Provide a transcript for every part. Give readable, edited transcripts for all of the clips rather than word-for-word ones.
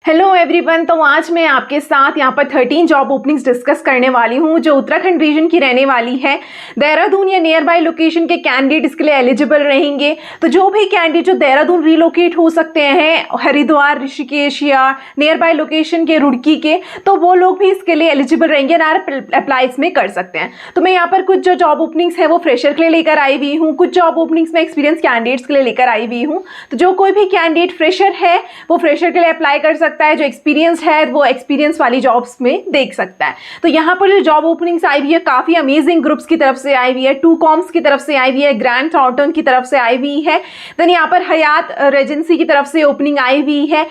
Hello everyone. तो आज मैं आपके साथ यहाँ पर 13 जॉब ओपनिंग्स डिस्कस करने वाली हूँ जो उत्तराखंड रीजन की रहने वाली है। देहरादून या नियर बाय लोकेशन के कैंडिडेट इसके लिए एलिजिबल रहेंगे। तो जो भी कैंडिडेट जो देहरादून रिलोकेट हो सकते हैं, हरिद्वार, ऋषिकेश या नियर बाय लोकेशन के, रुड़की के, तो वो लोग भी इसके लिए एलिजिबल रहेंगे और अप्लाई इसमें कर सकते हैं। तो मैं यहाँ पर कुछ जो जॉब ओपनिंग्स है वो फ्रेशर के लिए लेकर आई हुई हूँ, कुछ जॉब ओपनिंग्स में एक्सपीरियंस कैंडिडेट्स के लिए लेकर आई हुई हूँ। तो जो कोई भी कैंडिडेट फ्रेशर है वो फ्रेशर के लिए अप्लाई कर सकता है, जो एक्सपीरियंस है वो एक्सपीरियंस वाली जॉब्स में देख सकता है। तो यहाँ पर जो जॉब ओपनिंग्स आई हुई है काफी अमेजिंग ग्रुप्स की तरफ से आई हुई है, टू कॉम्स की तरफ से आई हुई है, ग्रैंड थॉर्टन की तरफ से आई हुई है, देन यहाँ पर हयात रेजेंसी की तरफ से ओपनिंग आई हुई है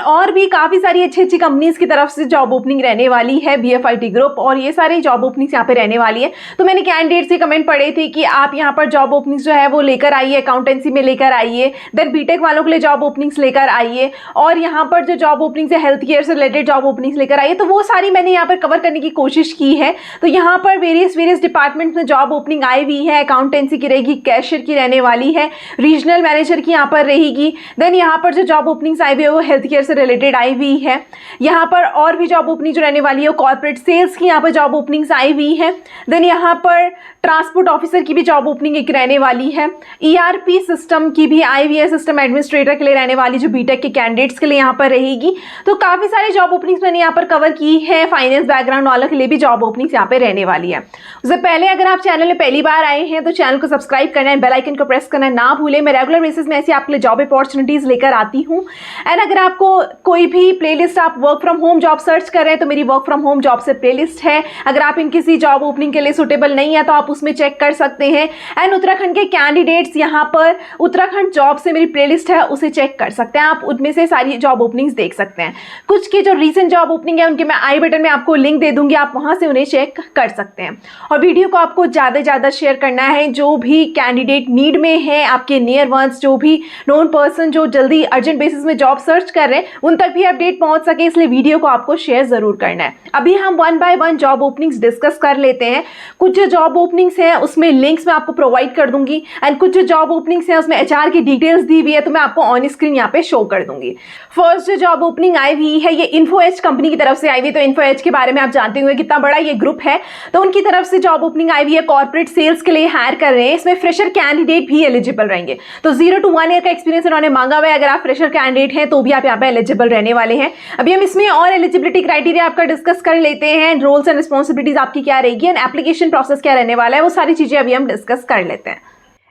और भी काफी सारी अच्छी अच्छी कंपनीज की तरफ से जॉब ओपनिंग रहने वाली है, BFIT ग्रुप और ये सारी जॉब ओपनिंग्स यहाँ पे रहने वाली है। तो मैंने कैंडिडेट से कमेंट पढ़े थे कि आप यहाँ पर जॉब ओपनिंग्स जो है वो लेकर आइए, अकाउंटेंसी में लेकर आइए, देन बीटेक वालों के लिए जॉब ओपनिंग्स लेकर आइए और यहाँ पर जो जॉब ओपनिंग्स है हेल्थ केयर से रिलेटेड जॉब ओपनिंग्स लेकर आइए। तो वो सारी मैंने यहाँ पर कवर करने की कोशिश की है। तो यहाँ पर वेरियस डिपार्टमेंट्स में जॉब ओपनिंग आई हुई है, अकाउंटेंसी की रहेगी, कैशियर की रहने वाली है, रीजनल मैनेजर की यहाँ पर रहेगी, देन यहाँ पर जो जॉब ओपनिंग्स आई हुई है वो हेल्थ केयर से रिलेटेड आई हुई है। यहाँ पर और भी जॉब ओपनिंग जो रहने वाली है कॉर्पोरेट सेल्स की यहाँ पर जॉब ओपनिंग्स आई हुई है, देन यहाँ पर ट्रांसपोर्ट ऑफिसर की भी जॉब ओपनिंग एक रहने वाली है, ERP सिस्टम की भी आई हुई है, सिस्टम एडमिनिस्ट्रेटर के लिए रहने वाली जो बीटेक के कैंडिडेट्स के लिए यहाँ पर रहेगी। तो काफी सारे जॉब ओपनिंग्स मैंने यहाँ पर कवर की है। फाइनेंस बैकग्राउंड वालों के लिए भी जॉब ओपनिंग्स यहाँ पे रहने वाली है। उससे पहले अगर आप चैनल में पहली बार आए हैं तो चैनल को सब्सक्राइब करना है, बेल आइकन को प्रेस करना ना भूलें। मैं रेगुलर बेसिस में ऐसी आपके लिए जॉब अपॉर्चुनिटीज लेकर आती हूँ। एंड अगर आपको कोई भी प्लेलिस्ट, आप work from home job search कर रहे हैं तो मेरी वर्क फ्रॉम होम जॉब से प्लेलिस्ट है। अगर आप इन किसी जॉब ओपनिंग के लिए सुटेबल नहीं है तो आप उसमें चेक कर सकते हैं। एंड उत्तराखंड के कैंडिडेट्स यहाँ पर उत्तराखंड जॉब से मेरी प्लेलिस्ट है उसे चेक कर सकते हैं, आप उनमें से सारी जॉब ओपनिंग्स देख सकते हैं। कुछ की जो रीसेंट जॉब ओपनिंग है उनके मैं आई बटन में आपको लिंक दे दूंगी, आप वहां से उन्हें चेक कर सकते हैं। और वीडियो को आपको ज़्यादा से ज़्यादा शेयर करना है। जो भी कैंडिडेट नीड में है, आपके नियर वंस, जो भी नोन पर्सन जो जल्दी अर्जेंट बेसिस में जॉब सर्च कर रहे हैं उन तक भी अपडेट पहुंच सके, इसलिए वीडियो को आपको शेयर जरूर करना है। अभी हम 1 बाय 1 जॉब ओपनिंग्स डिस्कस कर लेते हैं। कुछ जो जॉब ओपनिंग्स हैं उसमें लिंक्स मैं आपको प्रोवाइड कर दूंगी एंड कुछ जो जॉब ओपनिंग्स हैं उसमें HR की डिटेल्स दी हुई है तो मैं आपको ऑन स्क्रीन यहाँ पे शो कर दूंगी। फर्स्ट जो जॉब ओपनिंग आई हुई है ये इन्फोएज कंपनी की तरफ से आई हुई। तो इन्फोएज के बारे में आप जानते हुए कितना बड़ा ये ग्रुप है, तो उनकी तरफ से जॉब ओपनिंग आई हुई है, कॉर्पोरेट सेल्स के लिए हायर कर रहे हैं। इसमें फ्रेशर कैंडिडेट भी एलिजिबल रहेंगे। तो 0 to 1 ईयर का एक्सपीरियंस उन्होंने मांगा हुआ है। अगर आप फ्रेशर कैंडिडेट हैं तो भी आप यहाँ पे एलिजिबल रहने वाले हैं। अभी हम इसमें और एलिजिबिलिटी क्राइटेरिया आपका डिस्कस कर लेते हैं, रोल्स एंड रिस्पॉन्सिबिलिटीज आपकी क्या रहेगी एंड एप्लीकेशन प्रोसेस क्या रहने वाला है, वो सारी चीजें अभी हम डिस्कस कर लेते हैं।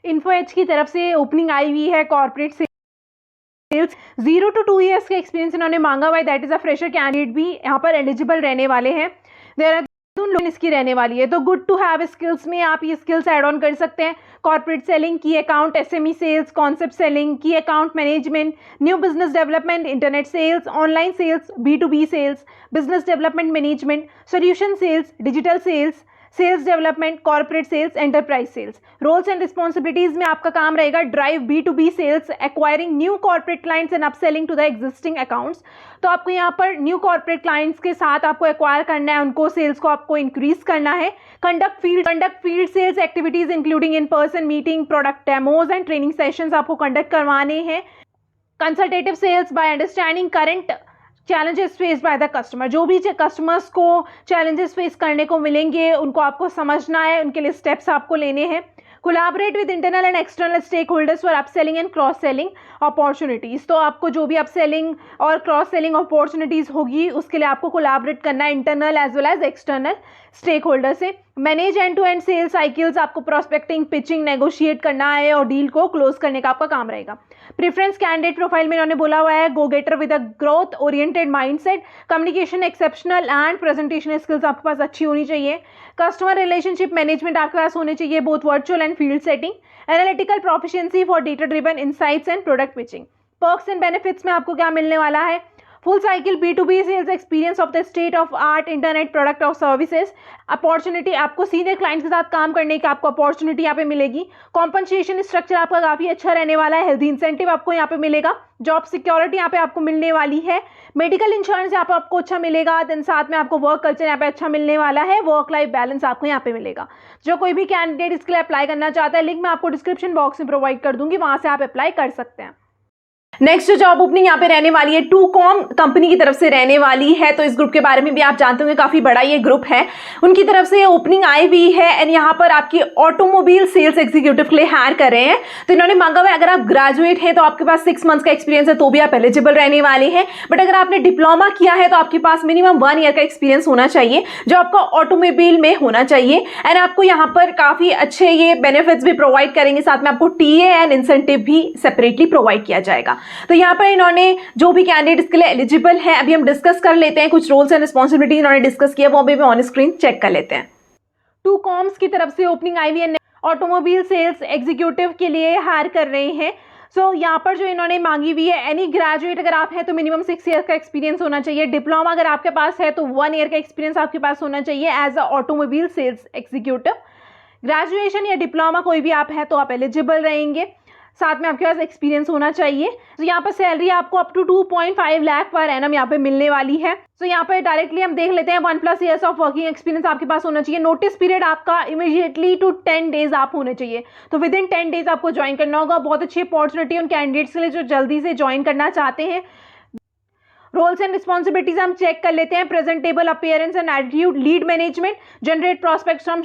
इन्फोएज की तरफ से ओपनिंग आई हुई है, कॉर्पोरेट सेल्स 0 to 2 ईयर्स का एक्सपीरियंस इन्होंने मांगा हुआ है, that is a fresher candidate भी यहाँ पर एलिजिबल रहने वाले हैं। देहरादून लोग इसकी रहने वाली है। तो गुड टू हैव स्किल्स में आप ये स्किल्स ऐड ऑन कर सकते हैं। Corporate selling, key account, SME sales, concept selling, key account management, new business development, internet sales, online sales, B2B sales, business development management, solution sales, digital sales, sales development, corporate sales, enterprise sales. Roles and responsibilities में आपका काम रहेगा drive B2B sales, acquiring new corporate clients and upselling to the existing accounts. तो आपको यहाँ पर new corporate clients के साथ आपको एक्वायर करना है, उनको सेल्स को आपको इंक्रीज करना है। Conduct field sales activities including in person meeting, product demos and training sessions आपको कंडक्ट करवाने हैं। Consultative sales by understanding current challenges face by the customer, जो भी कस्टमर्स को चैलेंजेस फेस करने को मिलेंगे उनको आपको समझना है, उनके लिए स्टेप्स आपको लेने हैं। Collaborate with internal and external stakeholders for upselling and cross selling opportunities. तो आपको जो भी अपसेलिंग और क्रॉस सेलिंग अपॉर्चुनिटीज़ होगी उसके लिए आपको कोलैबोरेट करना है internal as well as external stakeholder से। Manage end to end sales cycles, आपको प्रोस्पेक्टिंग, पिचिंग, नेगोशिएट करना है और डील को क्लोज करने का आपका काम रहेगा। प्रेफरेंस कैंडिडेट प्रोफाइल में इन्होंने बोला हुआ है go getter with a growth oriented mindset, communication exceptional and presentation skills आपके पास अच्छी होनी चाहिए। कस्टमर रिलेशनशिप मैनेजमेंट आपके पास होने चाहिए, both virtual and field setting. Analytical proficiency for data driven insights and product pitching. Perks and benefits में आपको क्या मिलने वाला है, full cycle B2B sales experience of the state of art internet product और सर्विसेज। अपॉर्चुनिटी, आपको senior clients के साथ काम करने की आपको अपॉर्चुनिटी यहाँ पे मिलेगी। कॉम्पनसेशन स्ट्रक्चर आपका काफी अच्छा रहने वाला है। हेल्थ इंसेंटिव आपको यहाँ पे मिलेगा। जॉब सिक्योरिटी यहाँ पे आपको मिलने वाली है। मेडिकल इंश्योरेंस यहाँ पे आपको अच्छा मिलेगा। देन साथ में आपको वर्क कल्चर यहाँ पे अच्छा मिलने वाला है। वर्क लाइफ बैलेंस आपको यहाँ पे मिलेगा। जो कोई भी कैंडिडेट इसके लिए अप्लाई करना चाहता है, लिंक मैं आपको डिस्क्रिप्शन बॉक्स में प्रोवाइड कर दूंगी, वहां से आप अप्लाई कर सकते हैं। नेक्स्ट जो जॉब ओपनिंग यहाँ पे रहने वाली है टूकॉम कंपनी की तरफ से रहने वाली है। तो इस ग्रुप के बारे में भी आप जानते होंगे, काफी बड़ा ये ग्रुप है, उनकी तरफ से ओपनिंग आई हुई है एंड यहाँ पर आपकी ऑटोमोबाइल सेल्स एग्जीक्यूटिव के लिए हायर कर रहे हैं। तो इन्होंने मांगा हुआ है अगर आप ग्रेजुएट हैं तो आपके पास 6 मंथ्स का एक्सपीरियंस है तो भी आप एलिजिबल रहने वाले हैं, बट अगर आपने डिप्लोमा किया है तो आपके पास मिनिमम 1 ईयर का एक्सपीरियंस होना चाहिए जो आपका ऑटोमोबाइल में होना चाहिए। एंड आपको यहाँ पर काफी अच्छे ये बेनिफिट्स भी प्रोवाइड करेंगे, साथ में आपको टीए एंड इंसेंटिव भी सेपरेटली प्रोवाइड किया जाएगा। तो यहाँ पर इन्होंने जो भी कैंडिडेट इसके लिए एलिजिबल है अभी हम डिस्कस कर लेते हैं, कुछ रोल्स एंड रिस्पॉन्सिबिलिटी इन्होंने डिस्कस किया वो अभी ऑन स्क्रीन चेक कर लेते हैं। टूकॉम्स की तरफ से ओपनिंग आई हुई है, ऑटोमोबाइल सेल्स एग्जीक्यूटिव के लिए हायर कर रहे हैं। सो यहाँ पर जो इन्होंने मांगी हुई है एनी ग्रेजुएट अगर आप हैं तो मिनिमम 6 ईयर का एक्सपीरियंस होना चाहिए, डिप्लोमा अगर आपके पास है तो 1 ईयर का एक्सपीरियंस आपके पास होना चाहिए as a automobile sales executive. Graduation या डिप्लोमा कोई भी आप है तो आप एलिजिबल रहेंगे, साथ में आपके पास एक्सपीरियंस होना चाहिए। तो यहाँ पर सैलरी आपको up to 2.5 lakh per annum यहाँ पे मिलने वाली है। तो यहाँ पर डायरेक्टली हम देख लेते हैं 1+ ईयर्स ऑफ वर्किंग एक्सपीरियंस आपके पास होना चाहिए। नोटिस पीरियड आपका इमीडिएटली टू 10 डेज आप होने चाहिए, तो विद इन 10 डेज आपको ज्वाइन करना होगा। बहुत अच्छी अपॉर्चुनिटी उन कैंडिडेट्स के लिए जो जल्दी से ज्वाइन करना चाहते हैं। रोल्स एंड रिस्पॉन्सिबिलिटीज हम चेक कर लेते हैं। Presentable appearance and attitude, lead management, generate prospects from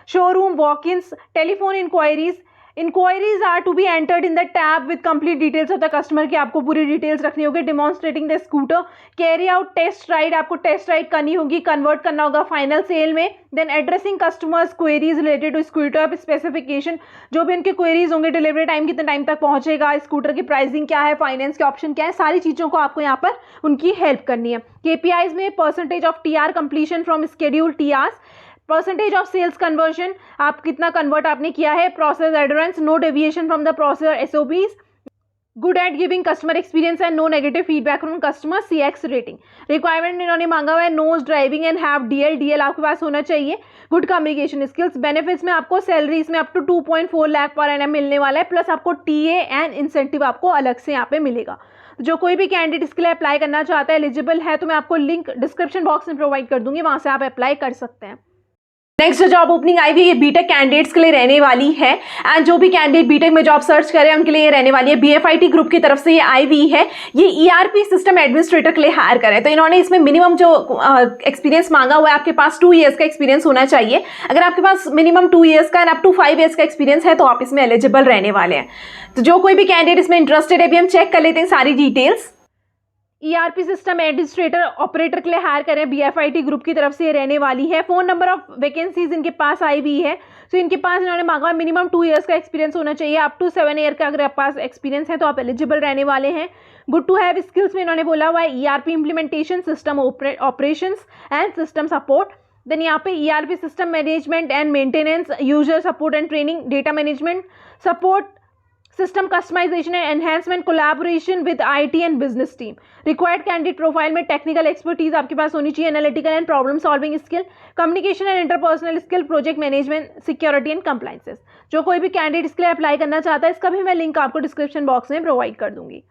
showroom walk-ins, telephone enquiries. Enquiries are to be entered in the tab with complete details of the customer की आपको पूरी details रखनी होगी। Demonstrating the scooter, carry out test ride, आपको test ride करनी होगी, convert करना होगा फाइनल सेल में। Then addressing customers queries related to scooter specification, जो भी उनके क्वेरीज होंगे, डिलीवरी टाइम कितने टाइम तक पहुंचेगा, स्कूटर की प्राइसिंग क्या है, फाइनेंस के ऑप्शन क्या है, सारी चीज़ों को आपको यहाँ पर उनकी हेल्प करनी है। केपीआईज में percentage of TR completion from schedule TRs, percentage of sales conversion, आप कितना कन्वर्ट आपने किया है, process adherence, no deviation from the process SOPs, good at giving customer experience and no negative feedback from customer, CX rating. Requirement इन्होंने मांगा हुआ है knows driving and have DL आपके पास होना चाहिए। Good communication skills. बेनिफिट्स में आपको सैलरीज में up to 2.4 lakh per annum मिलने वाला है, प्लस आपको टीए एंड इंसेंटिव आपको अलग से यहाँ पे मिलेगा। जो कोई भी कैंडिडेट इसके लिए अप्लाई करना चाहता है, एलिजिबल है, तो मैं आपको लिंक डिस्क्रिप्शन बॉक्स में प्रोवाइड कर दूंगी, वहां से आप अप्लाई कर सकते हैं। नेक्स्ट जो जॉब ओपनिंग आई हुई है ये बीटेक कैंडिडेट्स के लिए रहने वाली है एंड जो भी कैंडिडेट बीटेक में जॉब सर्च कर रहे हैं उनके लिए ये रहने वाली है। बीएफआईटी ग्रुप की तरफ से ये आई हुई है, ये ईआरपी सिस्टम एडमिनिस्ट्रेटर के लिए हायर करें। तो इन्होंने इसमें मिनिमम जो एक्सपीरियंस मांगा हुआ है आपके पास 2 ईयर्स का एक्सपीरियंस होना चाहिए। अगर आपके पास मिनिमम 2 ईयर्स का एंड अप टू 5 ईयर्स का एक्सपीरियंस है तो आप इसमें एलिजिबल रहने वाले हैं। तो जो कोई भी कैंडिडेट इसमें इंटरेस्टेड है, अभी हम चेक कर लेते हैं सारी details. ERP system administrator operator के लिए हायर करें, बीएफआईटी ग्रुप की तरफ से रहने वाली है। फोन नंबर ऑफ वैकेंसीज इनके पास आई हुई है। तो इनके पास इन्होंने मांगा मिनिमम 2 ईयर्स का एक्सपीरियंस होना चाहिए, अप टू 7 ईयर का अगर आपके पास एक्सपीरियंस है तो आप एलिजिबल रहने वाले हैं। गुड टू हैव स्किल्स में इन्होंने बोला हुआ है ERP implementation, system operations and system support. Then यहाँ पे ERP system management and maintenance, user support and training, data management support, system customization and enhancement, collaboration with IT and business team. Required candidate profile में technical expertise आपके पास होनी चाहिए, analytical and problem solving skill, communication and interpersonal skill, project management, security and compliances. जो कोई भी candidate इसके लिए अप्लाई करना चाहता है इसका भी मैं लिंक आपको डिस्क्रिप्शन बॉक्स में प्रोवाइड कर दूंगी।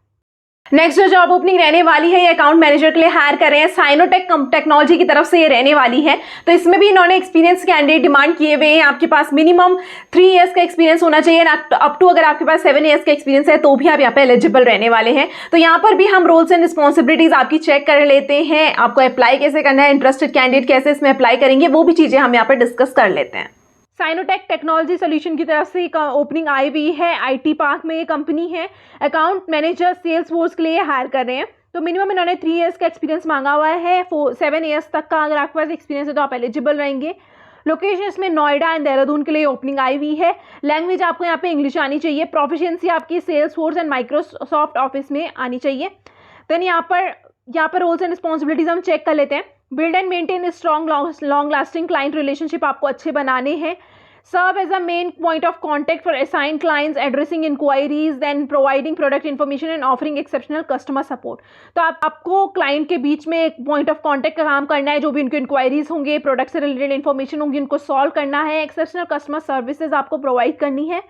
नेक्स्ट जो जॉब ओपनिंग रहने वाली है ये अकाउंट मैनेजर के लिए हायर कर रहे हैं, साइनोटेक टेक्नोलॉजी की तरफ से ये रहने वाली है। तो इसमें भी इन्होंने एक्सपीरियंस कैंडिडेट डिमांड किए हुए हैं, आपके पास मिनिमम 3 ईयर्स का एक्सपीरियंस होना चाहिए, अप टू अगर आपके पास 7 ईयर्स का एक्सपीरियंस है तो भी आप यहाँ पे एलिजिबल रहने वाले हैं। तो यहाँ पर भी हम रोल्स एंड रिस्पॉन्सिबिलिटीज आपकी चेक कर लेते हैं, आपको अप्लाई कैसे करना है, इंटरेस्टेड कैंडिडेट कैसे इसमें अप्लाई करेंगे, वो भी चीजें हम यहाँ पर डिस्कस कर लेते हैं। साइनोटेक टेक्नोलॉजी सोल्यूशन की तरफ से ओपनिंग आई हुई है, आईटी पार्क में ये कंपनी है। अकाउंट मैनेजर सेल्स फोर्स के लिए हायर कर रहे हैं। तो मिनिमम इन्होंने 3 ईयर्स का एक्सपीरियंस मांगा हुआ है, 7 ईयर्स तक का अगर आपके पास एक्सपीरियंस है तो आप एलिजिबल रहेंगे। लोकेशन में नोएडा एंड देहरादून के लिए ओपनिंग आई हुई है। लैंग्वेज आपको यहाँ पे इंग्लिश आनी चाहिए, प्रोफिशिएंसी आपकी Salesforce and Microsoft office में आनी चाहिए। देन यहाँ पर रोल्स एंड रिस्पॉन्सिबिलिटीज हम चेक कर लेते हैं। Build and maintain strong long lasting client relationship आपको अच्छे बनाने हैं। Serve as a main point of contact for assigned clients, addressing inquiries, then providing product information and offering exceptional customer support. तो आपको क्लाइंट के बीच में एक पॉइंट ऑफ कॉन्टैक्ट का काम करना है, जो भी उनके इंक्वायरीज होंगे, प्रोडक्ट से रिलेटेड इन्फॉर्मेशन होंगी, उनको सॉल्व करना है, एक्सेप्शनल कस्टमर सर्विसेज आपको प्रोवाइड करनी है।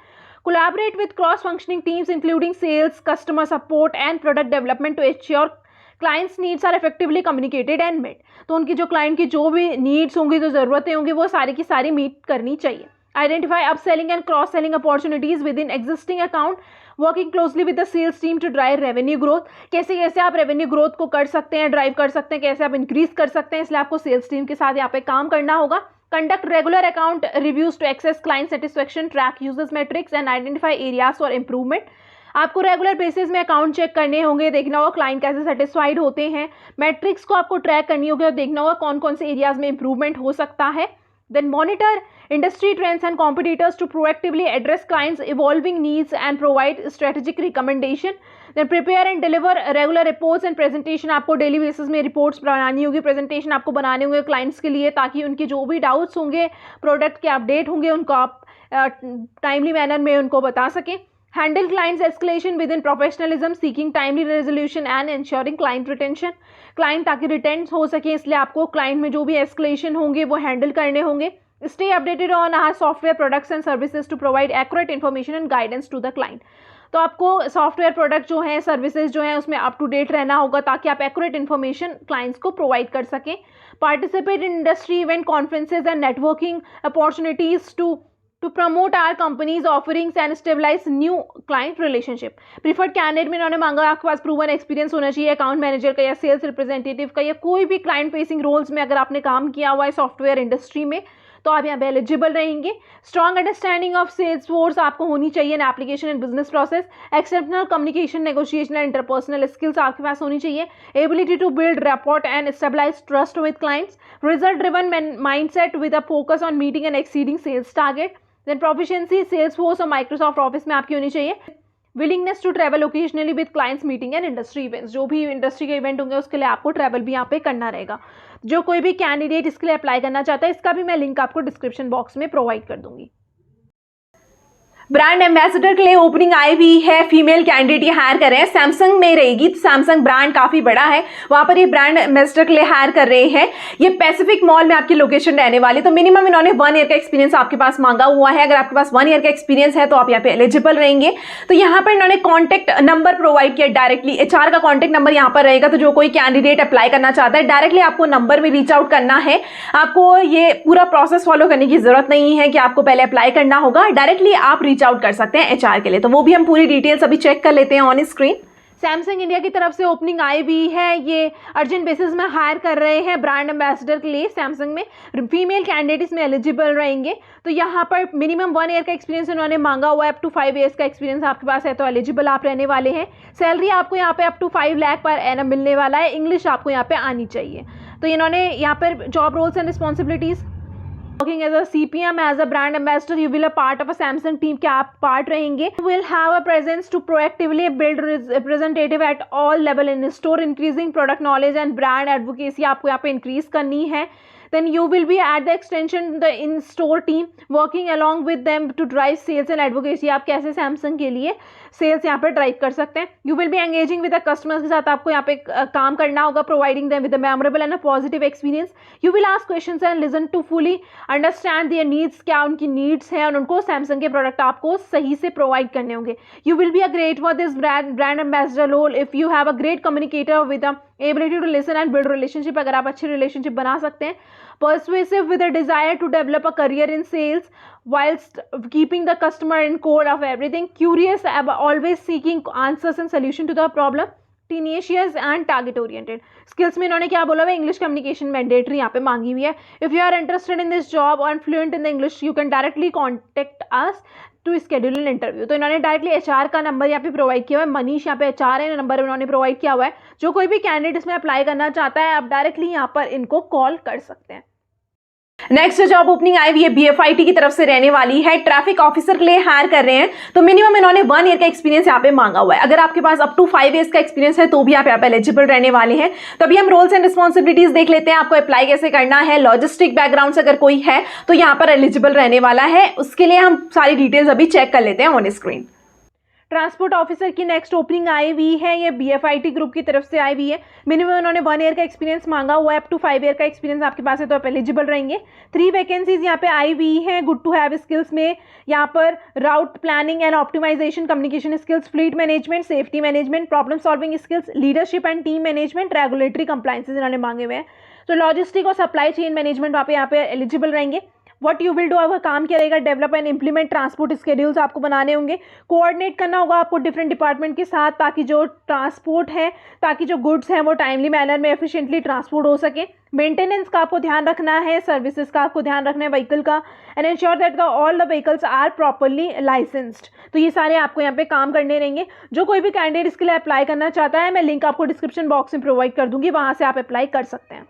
Collaborate with cross functioning teams including sales, customer support and product development to ensure clients needs are effectively communicated and met. तो उनकी जो क्लाइंट की जो भी नीड्स होंगी, जो ज़रूरतें होंगी, वो सारी की सारी मीट करनी चाहिए। Identify upselling and cross-selling opportunities within existing account. Working closely with the sales team to drive revenue growth. कैसे कैसे आप revenue growth को कर सकते हैं, ड्राइव कर सकते हैं, कैसे आप इंक्रीज कर सकते हैं, इसलिए आपको सेल्स टीम के साथ यहाँ पे काम करना होगा. Conduct regular account reviews to assess client satisfaction, track users metrics and identify areas for improvement. आपको रेगुलर बेसिस में अकाउंट चेक करने होंगे, देखना होगा क्लाइंट कैसे सेटिस्फाइड होते हैं, मैट्रिक्स को आपको ट्रैक करनी होगी और देखना होगा कौन कौन से एरियाज में इंप्रूवमेंट हो सकता है. Then monitor industry trends and competitors to proactively address clients' evolving needs and provide strategic recommendation. Then prepare and deliver regular reports and presentation. आपको डेली बेसिस में रिपोर्ट्स बनानी होगी, प्रेजेंटेशन आपको बनाने होंगे क्लाइंट्स के लिए, ताकि उनके जो भी डाउट्स होंगे, प्रोडक्ट के अपडेट होंगे, उनको आप टाइमली मैनर में उनको बता सकें. Handle clients escalation within professionalism, seeking timely resolution and ensuring client retention. Client ताकि रिटेन हो सके, इसलिए आपको क्लाइंट में जो भी एस्केलेशन होंगे वो हैंडल करने होंगे. Stay updated on our software products and services to provide accurate information and guidance to the client. तो आपको सॉफ्टवेयर प्रोडक्ट जो है, सर्विसेज जो है, उसमें अप टू डेट रहना होगा ताकि आप एक्यूरेट इन्फॉर्मेशन क्लाइंट्स को प्रोवाइड कर सकें. Participate in industry event, conferences and networking opportunities to promote our company's offerings and stabilize new client relationship. Preferred candidate में इन्होंने मांगा आपके पास प्रूवन एक्सपीरियंस होना चाहिए अकाउंट मैनेजर का या सेल्स रिप्रेजेंटेटिव का या कोई भी क्लाइंट फेसिंग रोल्स में अगर आपने काम किया हुआ है सॉफ्टवेयर इंडस्ट्री में तो आप यहाँ पे एलिजिबल रहेंगे. Strong understanding of Salesforce आपको होनी चाहिए, an application and business process, exceptional communication, negotiation and interpersonal skills आपके पास होनी चाहिए, ability to build rapport and stabilize trust with clients, result driven mindset with a focus on meeting and exceeding sales target. Then proficiency Salesforce और Microsoft office में आपकी होनी चाहिए. Willingness to travel occasionally with clients meeting and industry events, जो भी industry के event होंगे उसके लिए आपको ट्रैवल भी यहाँ पे करना रहेगा. जो कोई भी कैंडिडेट इसके लिए अप्लाई करना चाहता है, इसका भी मैं लिंक आपको डिस्क्रिप्शन बॉक्स में प्रोवाइड कर दूंगी. ब्रांड एम्बेसडर के लिए ओपनिंग आई हुई है, फीमेल कैंडिडेट ये हायर कर रहे हैं, सैमसंग में रहेगी. तो सैमसंग ब्रांड काफी बड़ा है, वहां पर ये ब्रांड एम्बेसडर के लिए हायर कर रहे हैं. ये पैसिफिक मॉल में आपकी लोकेशन रहने वाली. तो मिनिमम इन्होंने 1 ईयर का एक्सपीरियंस आपके पास मांगा हुआ है. अगर आपके पास 1 ईयर का एक्सपीरियंस है तो आप यहाँ पे एलिजिबल रहेंगे. तो यहाँ पर इन्होंने कॉन्टेक्ट नंबर प्रोवाइड किया डायरेक्टली, HR का कॉन्टेक्ट नंबर यहाँ पर रहेगा. तो जो कोई कैंडिडेट अप्लाई करना चाहता है डायरेक्टली आपको नंबर में रीच आउट करना है. आपको ये पूरा प्रोसेस फॉलो करने की जरूरत नहीं है कि आपको पहले अप्लाई करना होगा, डायरेक्टली आप रीच आउट कर सकते हैं HR के लिए. तो वो भी हम पूरी डिटेल्स अभी चेक कर लेते हैं ऑन स्क्रीन. सैमसंग इंडिया की तरफ से ओपनिंग आई हुई है, ये अर्जेंट बेसिस में हायर कर रहे हैं ब्रांड एम्बेसडर के लिए. सैमसंग में फीमेल कैंडिडेट इसमें एलिजिबल रहेंगे. तो यहाँ पर मिनिमम 1 ईयर का एक्सपीरियंस इन्होंने मांगा हुआ है, अप टू 5 ईयर्स का एक्सपीरियंस आपके पास है तो एलिजिबल आप रहने वाले हैं. सैलरी आपको यहाँ पे up to 5 lakh per annum मिलने वाला है. इंग्लिश आपको यहाँ पे आनी चाहिए. तो इन्होंने यहाँ पर job roles and responsibilities, working as a CPM, as a brand ambassador, you will a part of a Samsung team के आप पार्ट रहेंगे. You will have a presence to proactively build representative at all level in store, increasing product knowledge and brand advocacy आपको यहाँ पे increase करनी है. Then you will be at the extension the in-store team working along with them to drive sales and advocacy. आप कैसे Samsung के लिए sales यहाँ पे ड्राइव कर सकते हैं. You will be engaging with the customers के साथ आपको यहाँ पे काम करना होगा, providing them with a memorable and a positive experience. You will ask questions and listen to fully understand their needs, क्या उनकी needs है और उनको सैमसंग के प्रोडक्ट आपको सही से प्रोवाइड करने होंगे. You will be a great for this brand ambassador role if you have a great communicator with a ability to listen and build relationship. अगर आप अच्छे relationship बना सकते हैं. Persuasive with a desire to develop a career in sales whilst keeping the customer in core of everything. Curious, always seeking answers and solution to the problem. Tenacious and target oriented. Skills में इन्होंने क्या बोला है, English communication mandatory यहाँ पे मांगी हुई है. If you are interested in this job or fluent in the English, you can directly contact us to schedule an interview. तो इन्होंने डायरेक्टली HR का नंबर यहाँ पे प्रोवाइड किया हुआ है. मनीष यहाँ पे HR है, नंबर इन्होंने प्रोवाइड किया हुआ है. जो कोई भी कैंडिडेट इसमें अप्लाई करना चाहता है आप डायरेक्टली यहाँ पर इनको कॉल कर सकते हैं. नेक्स्ट जॉब ओपनिंग आई हुई है, BFIT की तरफ से रहने वाली है, ट्रैफिक ऑफिसर के लिए हायर कर रहे हैं. तो मिनिमम इन्होंने 1 ईयर का एक्सपीरियंस यहाँ पे मांगा हुआ है. अगर आपके पास अप टू 5 ईयर्स का एक्सपीरियंस है तो भी आप यहाँ पे एलिजिबल रहने वाले हैं. तो अभी हम रोल्स एंड रिस्पॉन्सिबिलिटीज देख लेते हैं, आपको अप्लाई कैसे करना है. लॉजिस्टिक बैकग्राउंड से अगर कोई है तो यहाँ पर एलिजिबल रहने वाला है. उसके लिए हम सारी डिटेल्स अभी चेक कर लेते हैं ऑन स्क्रीन. ट्रांसपोर्ट ऑफिसर की नेक्स्ट ओपनिंग आई हुई है, ये BFIT ग्रुप की तरफ से आई हुई है. मिनिमम उन्होंने 1 ईयर का एक्सपीरियंस मांगा हुआ है, अप टू 5 ईयर का एक्सपीरियंस आपके पास है तो आप एलिजिबल रहेंगे. 3 वैकेंसीज यहाँ पे आई हुई हैं. गुड टू हैव स्किल्स में यहाँ पर route planning and optimisation, communication skills, fleet management, safety management, problem solving skills, leadership and team management, regulatory compliances इन्होंने मांगे हुए हैं. तो लॉजिस्टिक और सप्लाई चेन मैनेजमेंट यहाँ पे एलिजिबल रहेंगे. व्हाट यू विल डू, आपका काम क्या रहेगा, develop and implement transport schedules आपको बनाने होंगे, कोऑर्डिनेट करना होगा आपको डिफरेंट डिपार्टमेंट के साथ ताकि जो ट्रांसपोर्ट है, ताकि जो गुड्स हैं वो टाइमली मैनर में एफिशिएंटली ट्रांसपोर्ट हो सके। मेंटेनेंस का आपको ध्यान रखना है, सर्विसेज का आपको ध्यान रखना है व्हीकल का, and ensure that all the vehicles are properly licensed. तो ये सारे आपको यहाँ पे काम करने रहेंगे। जो कोई भी कैंडिडेट इसके लिए अप्लाई करना चाहता है, मैं लिंक आपको डिस्क्रिप्शन बॉक्स में प्रोवाइड कर दूंगी, वहाँ से आप अप्लाई कर सकते हैं।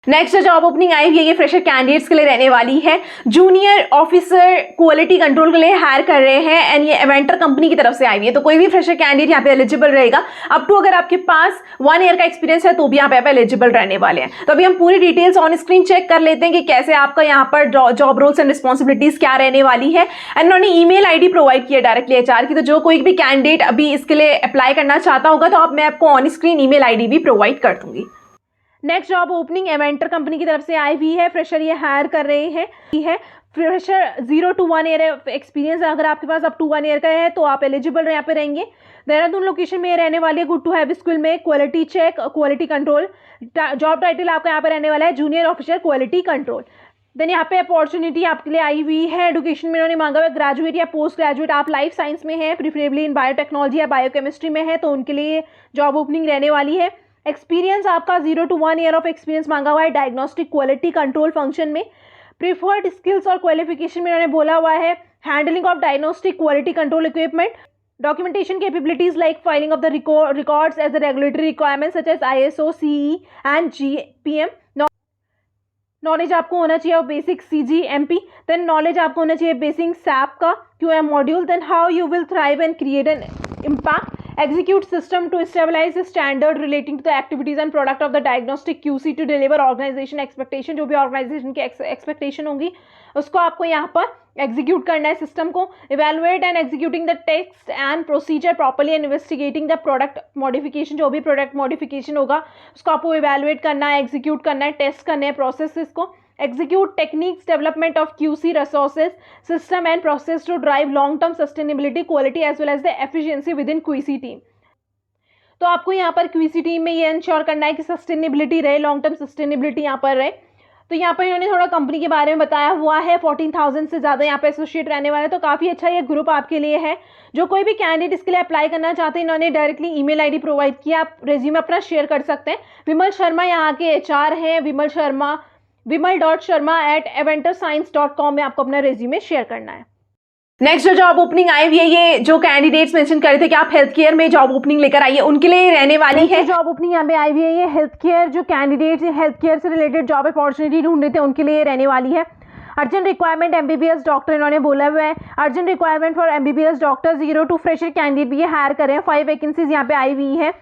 नेक्स्ट जो जॉब ओपनिंग आई हुई है ये फ्रेशर कैंडिडेट्स के लिए रहने वाली है। जूनियर ऑफिसर क्वालिटी कंट्रोल के लिए हायर कर रहे हैं एंड ये एवेंटर कंपनी की तरफ से आई हुई है। तो कोई भी फ्रेशर कैंडिडेट यहाँ पे एलिजिबल रहेगा। अप टू अगर आपके पास 1 ईयर का एक्सपीरियंस है तो भी यहाँ पे एलिजिबल रहने वाले हैं। तो अभी हम पूरी डिटेल्स ऑन स्क्रीन चेक कर लेते हैं कि कैसे आपका यहाँ पर जॉब रोल्स एंड रिस्पॉन्सिबिलिटीज क्या रहने वाली है। एंड उन्होंने ईमेल आईडी प्रोवाइड किया डायरेक्टली एचआर की। तो जो कोई भी कैंडिडेट अभी इसके लिए अप्लाई करना चाहता होगा तो मैं आपको ऑन स्क्रीन ईमेल आईडी भी प्रोवाइड कर दूंगी। नेक्स्ट जॉब ओपनिंग एवेंटर कंपनी की तरफ से आई हुई है। फ्रेशर ये हायर कर रहे हैं। फ्रेशर 0 to 1 ईयर एक्सपीरियंस अगर आपके पास अप टू 1 ईयर का है तो आप एलिजिबल यहाँ पे रहेंगे। देहरादून लोकेशन में रहने वाली है। गुड टू हैव स्कूल में quality check, quality control. Job title आपका यहाँ पे रहने वाला है junior officer quality control. Then यहाँ पे अपॉर्चुनिटी आपके लिए आई हुई है। एजुकेशन में उन्होंने मांगा हुआ ग्रेजुएट या पोस्ट ग्रेजुएट, आप लाइफ साइंस में हैं, प्रिफरेबली इन बायोटेक्नोलॉजी या बायोकेमिस्ट्री में है तो उनके लिए जॉब ओपनिंग रहने वाली है। एक्सपीरियंस आपका 0 to 1 ईयर ऑफ एक्सपीरियंस मांगा हुआ है डायग्नोस्टिक क्वालिटी कंट्रोल फंक्शन में। प्रीफर्ड स्किल्स और क्वालिफिकेशन में उन्होंने बोला हुआ है handling of diagnostic quality control equipment, documentation capabilities like filing of the records as the regulatory requirements such as ISO, CE and GPM. Knowledge आपको होना चाहिए बेसिक CGMP, देन नॉलेज आपको होना चाहिए बेसिक SAP का QM module, then how you will thrive and create an impact, execute system to stabilize the standard relating to the activities and product of the diagnostic QC to deliver organization expectation। जो भी organization की expectation होंगी उसको आपको यहाँ पर execute करना है सिस्टम को। Evaluate and executing the text and procedure properly and investigating the product modification, जो भी प्रोडक्ट मॉडिफिकेशन होगा उसको आपको इवेलुएट करना है, एग्जीक्यूट करना है, टेस्ट करने हैं प्रोसेस को। execute techniques development of QC resources system and process to drive long term sustainability quality as well as the efficiency within QC team। तो आपको यहाँ पर QC टीम में ये इंश्योर करना है कि सस्टेनेबिलिटी रहे, लॉन्ग टर्म सस्टेनेबिलिटी यहाँ पर रहे। तो यहाँ पर इन्होंने थोड़ा कंपनी के बारे में बताया हुआ है। 14,000 से ज़्यादा यहाँ पे एसोसिएट रहने वाले, तो काफ़ी अच्छा ये ग्रुप आपके लिए है। जो कोई भी कैंडिडेट इसके लिए अप्लाई करना चाहते हैं इन्होंने डायरेक्टली ईमेल आईडी प्रोवाइड किया, आप रेज्यूमे अपना शेयर कर सकते हैं। विमल शर्मा यहाँ के HR हैं, vimal.sharma@aventurescience.com में आपको अपना रेज्यूमे शेयर करना है। नेक्स्ट जो जॉब ओपनिंग आई हुई है ये जो कैंडिडेट्स मेंशन कर रहे थे कि आप हेल्थ केयर में जॉब ओपनिंग लेकर आइए उनके लिए रहने वाली है। जॉब ओपनिंग यहाँ पे आई हुई है ये हेल्थ केयर, जो कैंडिडेट्स हेल्थ केयर से रिलेटेड जॉब अपॉर्चुनिटी ढूंढ रहे थे उनके लिए रहने वाली है। अर्जेंट रिक्वायरमेंट MBBS डॉक्टर इन्होंने बोला हुआ है। Urgent requirement for MBBS doctor 0 to fresher candidate भी ये हायर कर रहे हैं। 5 वैकेंसीज यहाँ पे आई हुई है।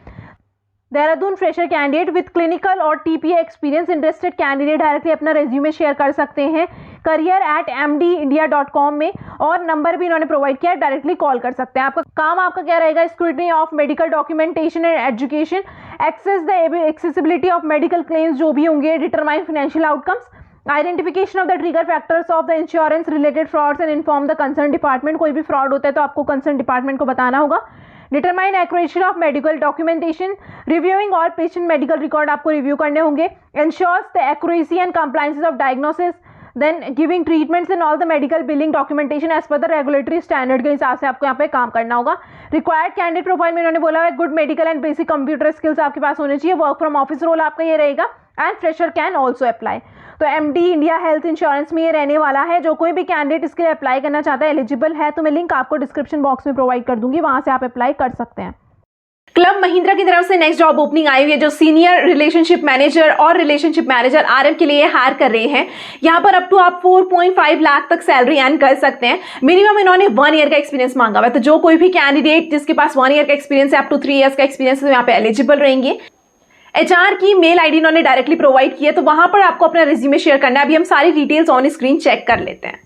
Dehradun fresher candidate with clinical और TPA experience, interested candidate directly अपना रेज्यूमे शेयर कर सकते हैं career@mdindia.com में, और नंबर भी इन्होंने प्रोवाइड किया है, डायरेक्टली कॉल कर सकते हैं। आपका क्या रहेगा, scrutiny of medical documentation and education, access the accessibility of medical claims जो भी होंगे, determine financial outcomes, identification of the trigger factors of the insurance related frauds and inform the concern department. कोई भी फ्रॉड होता है तो आपको concern department को बताना होगा। Determine accuracy of medical documentation, reviewing all patient medical record आपको रिव्यू करने होंगे। Ensures the accuracy and compliances of diagnosis, then giving treatments in all the medical billing documentation as per the regulatory standard के हिसाब से आपको यहाँ पे काम करना होगा। रिक्वायर्ड कैंडिडेट प्रोफाइल में इन्होंने बोला है good medical and basic computer skills आपके पास होने चाहिए। वर्क फ्रॉम ऑफिस रोल आपका ये रहेगा and fresher can also apply. तो MD इंडिया हेल्थ इंश्योरेंस में ये रहने वाला है। जो कोई भी कैंडिडेट इसके लिए अप्लाई करना चाहता है, एलिजिबल है, तो मैं लिंक आपको डिस्क्रिप्शन बॉक्स में प्रोवाइड कर दूंगी, वहां से आप अप्लाई कर सकते हैं। क्लब महिंद्रा की तरफ से नेक्स्ट जॉब ओपनिंग आई हुई है जो सीनियर रिलेशनशिप मैनेजर और रिलेशनशिप मैनेजर RM के लिए हायर कर रहे हैं। यहाँ पर अप टू आप 4.5 लाख तक सैलरी अर्न कर सकते हैं। मिनिमम इन्होंने 1 ईयर का एक्सपीरियंस मांगा हुआ है। तो जो कोई भी कैंडिडेट जिसके पास 1 ईयर का एक्सपीरियंस है, अप टू 3 ईयर्स का एक्सपीरियंस है, तो यहाँ पे एलिजिबल रहेंगे। HR की मेल आईडी इन्होंने डायरेक्टली प्रोवाइड की है, तो वहां पर आपको अपना रिज्यूमे शेयर करना है। अभी हम सारी डिटेल्स ऑन स्क्रीन चेक कर लेते हैं।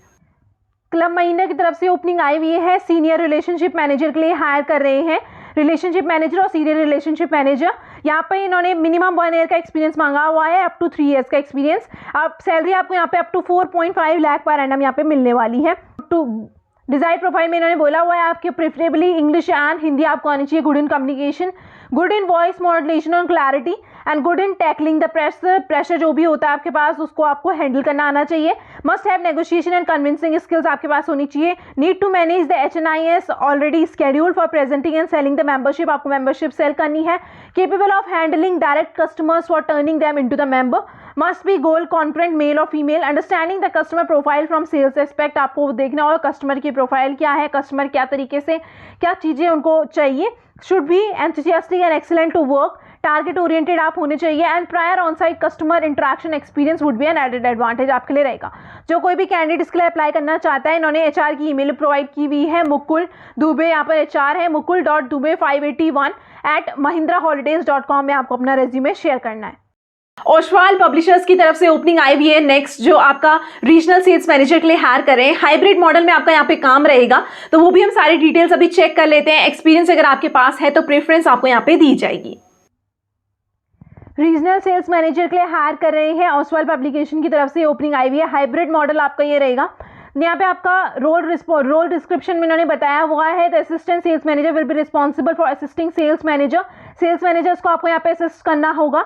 क्लब महिंद्रा की तरफ से ओपनिंग आई हुई है, सीनियर रिलेशनशिप मैनेजर के लिए हायर कर रहे हैं। रिलेशनशिप मैनेजर और सीनियर रिलेशनशिप मैनेजर, यहाँ पे इन्होंने मिनिमम 1 ईयर का एक्सपीरियंस मांगा हुआ है, अप टू 3 ईयर्स का एक्सपीरियंस। अब सैलरी आपको यहाँ पे up to 4.5 lakh per annum यहाँ पे मिलने वाली है। टू डिजायर प्रोफाइल में इन्होंने बोला हुआ है आपके प्रेफरेबली इंग्लिश एंड हिंदी आपको आनी चाहिए, good in communication, good in voice modulation और clarity and good in tackling the pressure जो भी होता है आपके पास उसको आपको हैंडल करना आना चाहिए। Must have negotiation and convincing skills आपके पास होनी चाहिए। Need to manage the HNIS already scheduled for presenting and selling the membership, आपको मेंबरशिप सेल करनी है। Capable of handling direct customers for turning them into the member. Must be goal confident male और female. Understanding the customer profile from sales aspect, आपको देखना होगा customer की profile क्या है, कस्टमर क्या तरीके से क्या चीज़ें उनको चाहिए। Should be enthusiastic and excellent to work, target oriented आप होने चाहिए and prior on site customer interaction experience would be an added advantage आपके लिए रहेगा। जो कोई भी कैंडिडेट इसके लिए अप्लाई करना चाहता है, इन्होंने HR की ईमेल प्रोवाइड की हुई है, मुकुल दुबे, यहाँ पर HR है mukul.dube581@mahindraholidays.com में आपको अपना रेज्यूमे शेयर करना है। ओसवाल पब्लिशर्स की तरफ से ओपनिंग आई हुई है नेक्स्ट, जो आपका रीजनल सेल्स मैनेजर के लिए हायर कर रहे हैं। हाइब्रिड मॉडल में आपका यहाँ पे काम रहेगा, तो वो भी हम सारी डिटेल्स अभी चेक कर लेते हैं। एक्सपीरियंस अगर आपके पास है तो प्रेफरेंस आपको यहाँ पे दी जाएगी। रीजनल सेल्स मैनेजर के लिए हायर कर रहे हैं, ओसवाल पब्लिकेशन की तरफ से ओपनिंग आई हुई है। हाइब्रिड मॉडल आपका ये रहेगा। यहाँ पे आपका रोल डिस्क्रिप्शन में इन्होंने बताया हुआ है, the assistant sales manager will be responsible for assisting sales manager. Sales managers को आपको यहाँ पे असिस्ट करना होगा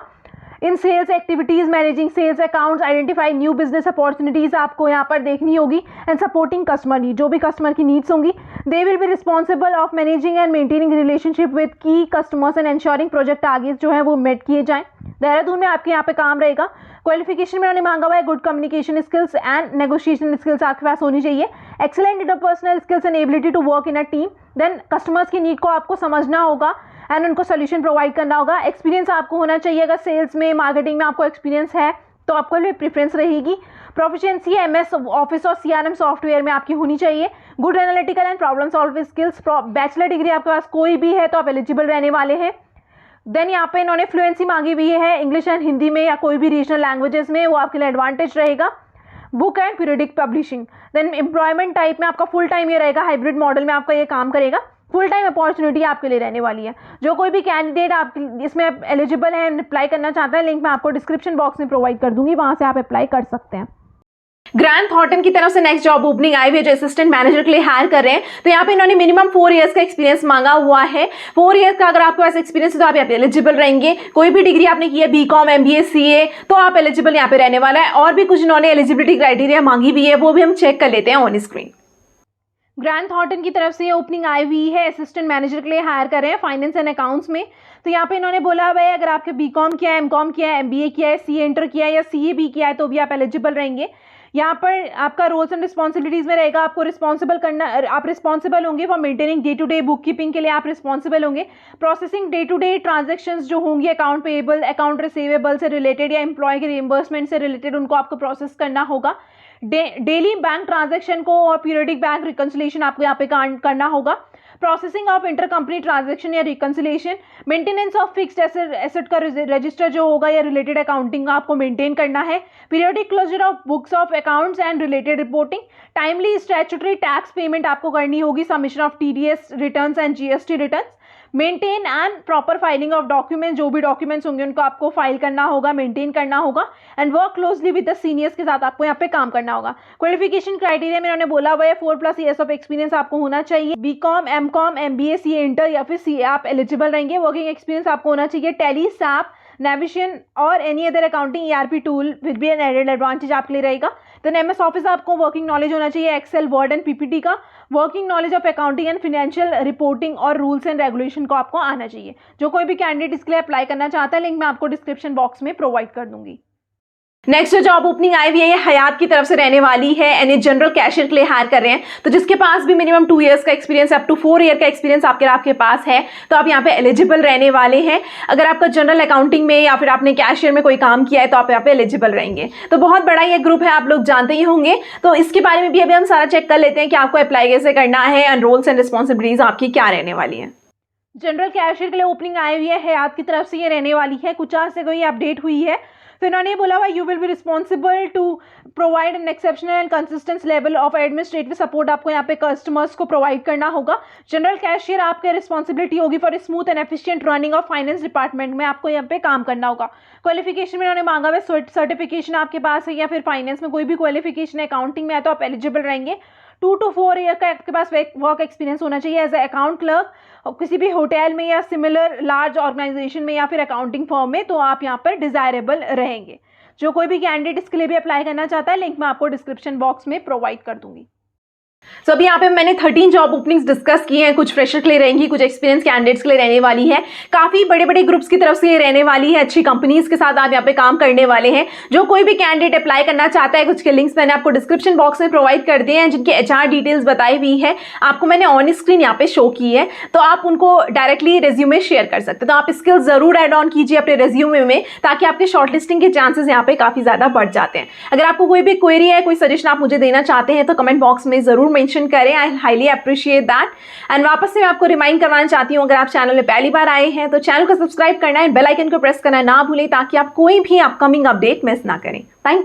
in sales activities, managing sales accounts, identify new business opportunities आपको यहाँ पर देखनी होगी एंड सपोर्टिंग कस्टमर नीड, जो भी कस्टमर की नीड्स होंगी। They will be responsible of managing and maintaining relationship with key customers and ensuring project targets जो है वो मेट किए जाएं। देहरादून में आपके यहाँ पे काम रहेगा। क्वालिफिकेशन में उन्होंने मांगा हुआ है good communication skills and negotiation skills आपके पास होनी चाहिए। Excellent interpersonal skills and ability to work in a team. Then customers की नीड को आपको समझना होगा एंड उनको सोल्यूशन प्रोवाइड करना होगा। एक्सपीरियंस आपको होना चाहिए, अगर सेल्स में मार्केटिंग में आपको एक्सपीरियंस है तो आपको लिए प्रेफरेंस रहेगी। प्रोफिशिएंसी MS ऑफिस और CRM सॉफ्टवेयर में आपकी होनी चाहिए। Good analytical and problem solving skills. Bachelor degree आपके पास कोई भी है तो आप एलिजिबल रहने वाले हैं। देन यहाँ पे इन्होंने फ्लुएंसी मांगी हुई है इंग्लिश एंड हिंदी में या कोई भी रीजनल लैंग्वेजेस में, वो आपके लिए एडवांटेज रहेगा। Book and periodic publishing. Then employment type में आपका फुल टाइम ये रहेगा, हाइब्रिड मॉडल में आपका ये काम करेगा, फुल टाइम अपॉर्चुनिटी आपके लिए रहने वाली है। जो कोई भी कैंडिडेट आप इसमें एलिजिबल है अप्लाई करना चाहता है, लिंक मैं आपको डिस्क्रिप्शन बॉक्स में प्रोवाइड कर दूंगी, वहां से आप अप्लाई कर सकते हैं। ग्रैंड थॉर्टन की तरफ से नेक्स्ट जॉब ओपनिंग आई हुई है, जो असिस्टेंट मैनेजर के लिए हायर कर रहे हैं। तो यहाँ पे इन्होंने मिनिमम 4 इयर्स का एक्सपीरियंस मांगा हुआ है। 4 इयर्स का अगर आपके पास एक्सपीरियंस है तो आप यहाँ पे एलिजिबल रहेंगे। कोई भी डिग्री आपने की है BCom MBA CA तो आप एलिजिबल यहाँ पे रहने वाला है। और भी कुछ इन्होंने एलिजिबिलिटी क्राइटेरिया मांगी हुई है, वो भी हम चेक कर लेते हैं ऑन स्क्रीन। ग्रैंड थॉर्टन की तरफ से ओपनिंग आई हुई है, असिस्टेंट मैनेजर के लिए हायर कर रहे हैं फाइनेंस एंड अकाउंट्स में। तो यहाँ पे इन्होंने बोला भाई अगर आपके BCom किया है, MCom किया है, MBA किया है, CA इंटर किया है या CA भी किया है तो भी आप एलिजिबल रहेंगे। यहाँ पर आपका रोल्स एंड रिस्पॉन्सिबिलिटीज में रहेगा, आपको रिस्पॉन्सिबल करना, आप रिस्पॉन्सिबल होंगे for maintaining day to day bookkeeping के लिए आप रिस्पॉन्सिबल होंगे। Processing day to day transactions जो होंगी अकाउंट पेएबल, अकाउंट रिसीवेबल से रिलेटेड या एम्प्लॉय के रिइंबर्समेंट से रिलेटेड उनको आपको प्रोसेस करना होगा। डेली बैंक ट्रांजेक्शन को और पीरियडिक बैंक रिकंसिलेशन आपको यहाँ पे करना होगा। Processing of inter company transaction या reconciliation, maintenance of fixed asset का रजिस्टर जो होगा या रिलेटेड अकाउंटिंग आपको मेंटेन करना है। Periodic closure of books of accounts and related reporting. Timely statutory tax payment आपको करनी होगी, submission of TDS returns and GST returns. Maintain and proper filing of documents, जो भी डॉक्यूमेंट्स होंगे उनको आपको फाइल करना होगा, मेंटेन करना होगा and work closely with the seniors के साथ आपको यहाँ पे काम करना होगा। क्वालिफिकेशन क्राइटेरिया में उन्होंने बोला हुआ है 4+ ईयर्स ऑफ एक्सपीरियंस आपको होना चाहिए। BCom MCom MBA CA inter या फिर CA आप एलिजिबल रहेंगे। वर्किंग एक्सपीरियंस आपको होना चाहिए टैली, SAP, Navision और any other accounting ERP tool will be an added advantage आपके लिए रहेगा। देन MS ऑफिस आपको वर्किंग नॉलेज होना चाहिए, एक्सेल, वर्ड एंड PPT का। Working knowledge of accounting and financial reporting और रूल्स एंड रेगुलेशन को आपको आना चाहिए। जो कोई भी कैंडिडेट इसके लिए अप्लाई करना चाहता है, लिंक मैं आपको डिस्क्रिप्शन बॉक्स में प्रोवाइड कर दूंगी। नेक्स्ट जो जॉब ओपनिंग आई हुई है ये हयात की तरफ से रहने वाली है एंड ये जनरल कैशियर के लिए हायर कर रहे हैं। तो जिसके पास भी मिनिमम 2 इयर्स का एक्सपीरियंस, अप टू 4 ईयर का एक्सपीरियंस आपके पास है तो आप यहाँ पे एलिजिबल रहने वाले हैं। अगर आपका जनरल अकाउंटिंग में या फिर आपने कैशियर में कोई काम किया है तो आप यहाँ पे एलिजिबल रहेंगे। तो बहुत बड़ा ये ग्रुप है, आप लोग जानते ही होंगे। तो इसके बारे में भी अभी हम सारा चेक कर लेते हैं कि आपको अप्लाई कैसे करना है एंड रोल्स एंड रिस्पॉन्सिबिलिटीज आपकी क्या रहने वाली है। जनरल कैशियर के लिए ओपनिंग आई हुई है, हयात की तरफ से ये रहने वाली है। कुछ आज से कोई अपडेट हुई है तो इन्होंने बोला हुआ you will be responsible to provide an exceptional and consistent level of administrative support, आपको यहाँ पे कस्टमर्स को प्रोवाइड करना होगा। जनरल कैशियर आपके रिस्पॉन्सिबिलिटी होगी for smooth and efficient running of finance department में, आपको यहाँ पे काम करना होगा। क्वालिफिकेशन में इन्होंने मांगा हुआ सर्टिफिकेशन आपके पास है या फिर फाइनेंस में कोई भी क्वालिफिकेशन है, अकाउंटिंग में है तो आप एलिजिबल रहेंगे। 2 to 4 ईयर का आपके पास वर्क एक्सपीरियंस होना चाहिए एज ए अकाउंट क्लर्क किसी भी होटल में या सिमिलर लार्ज ऑर्गेनाइजेशन में या फिर अकाउंटिंग फर्म में, तो आप यहाँ पर डिजायरेबल रहेंगे। जो कोई भी कैंडिडेट इसके लिए भी अप्लाई करना चाहता है, लिंक मैं आपको डिस्क्रिप्शन बॉक्स में प्रोवाइड कर दूंगी। तो अभी यहाँ पे मैंने 13 जॉब ओपनिंग्स डिस्कस किए हैं। कुछ फ्रेशर के लिए रहेंगी, कुछ एक्सपीरियंस कैंडिडेट्स के लिए रहने वाली है। काफी बड़े बड़े ग्रुप्स की तरफ से ये रहने वाली है। अच्छी कंपनीज के साथ आप यहाँ पे काम करने वाले हैं। जो कोई भी कैंडिडेट अप्लाई करना चाहता है, कुछ के लिंक्स मैंने आपको डिस्क्रिप्शन बॉक्स में प्रोवाइड कर दिए हैं, जिनके HR डिटेल्स बताई हुई है, आपको मैंने ऑन स्क्रीन यहाँ पे शो की है। तो आप उनको डायरेक्टली रेज्यूमे शेयर कर सकते हैं। तो आप स्किल्स जरूर एड ऑन कीजिए अपने रेज्यूमे में, ताकि आपके शॉर्टलिस्टिंग के चांसेस यहाँ पे काफी ज्यादा बढ़ जाते हैं। अगर आपको कोई भी क्वेरी है, कोई सजेशन आप मुझे देना चाहते हैं, तो कमेंट बॉक्स में जरूर मेंशन करें। I highly appreciate that. And वापस से मैं आपको रिमाइंड करवाना चाहती हूँ, अगर आप चैनल में पहली बार आए हैं तो चैनल को सब्सक्राइब करना है, बेल आइकन को प्रेस करना ना भूलें, ताकि आप कोई भी अपकमिंग अपडेट मिस ना करें। थैंक